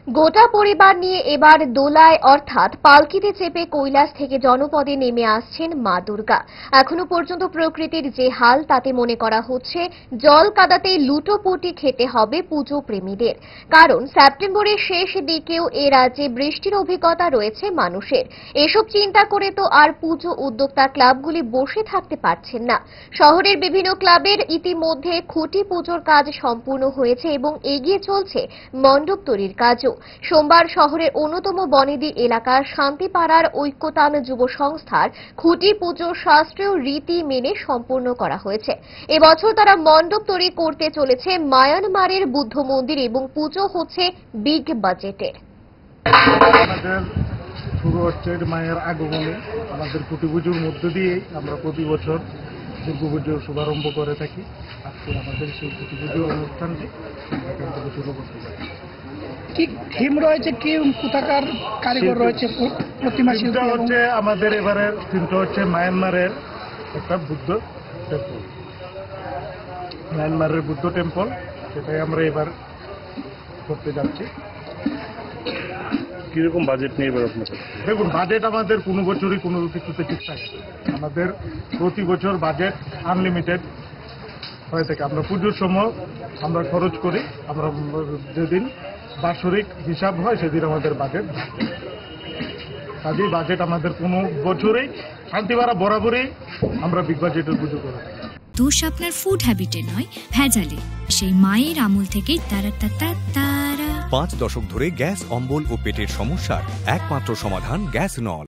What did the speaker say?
গোটা পরিবার নিয়ে এবার দোলায় অর্থাৎ পালকিতে চেপে কৈলাস থেকে জনপদে নেমে আসছেন মা দুর্গা। এখনো পর্যন্ত প্রকৃতির যে হাল তাতে মনে করা হচ্ছে জল কাদাতেই লুটোপুটি খেতে হবে পুজো প্রেমীদের। কারণ সেপ্টেম্বরের শেষ দিকেও এ রাজ্যে বৃষ্টির অভিজ্ঞতা রয়েছে মানুষের। এসব চিন্তা করে তো আর পুজো উদ্যোক্তা ক্লাবগুলি বসে থাকতে পারছেন না। শহরের বিভিন্ন ক্লাবের ইতিমধ্যে খুঁটি পুজোর কাজ সম্পূর্ণ হয়েছে এবং এগিয়ে চলছে মণ্ডপ তৈরির কাজও। সোমবার শহরের অন্যতম বনেদি এলাকার শান্তিপাড়ার ঐক্যতান যুব সংস্থার খুঁটি পুজো শাস্ত্রীয় রীতি মেনে সম্পূর্ণ করা হয়েছে। এবছর তারা মণ্ডপ তৈরি করতে চলেছে মায়ানমারের বুদ্ধ মন্দির এবং পুজো হচ্ছে বিগ বাজেটের। শুরু হচ্ছে মায়ের আগমনে। আমাদের খুঁটি পুজোর মধ্য দিয়ে আমরা প্রতি বছর দুর্গাপুজোর শুভারম্ভ করে থাকি। আজকে আমাদের সেই খুঁটি পুজোর অনুষ্ঠানটি এখান থেকে শুরু করতে পারি। কি থিম রয়েছে, কি কোথাকার কারিগর রয়েছে, প্রতিমা শিল্পী হচ্ছে আমাদের এবারের থিমটা হচ্ছে মায়ানমারের একটা বুদ্ধ টেম্পল। মায়ানমারের বুদ্ধ টেম্পল, সেটাই আমরা এবার করতে যাচ্ছি। কিরকম বাজেট নিয়ে এবার আপনাদের? দেখুন, বাজেট আমাদের কোনো বছরই কোনো কিছুতে ঠিক থাকে। আমাদের প্রতি বছর বাজেট আনলিমিটেড হয়ে থাকে। আমরা পুজোর সময় আমরা খরচ করি, আমরা যেদিন বাৎসরিক হিসাব হয় সেদিন আমাদের বাজেট। কাজেই বাজেট আমাদের কোনো বছরেই শান্তিপাড়া বরাবরই আমরা বিগ বাজেটের পুজো করি। দোষ আপনার ফুড হ্যাবিটে নয়, ভেজালে। সেই মায়ের আমল থেকেই তারা 5 দশক ধরে গ্যাস, অম্বল ও পেটের সমস্যার একমাত্র সমাধান গ্যাস নল।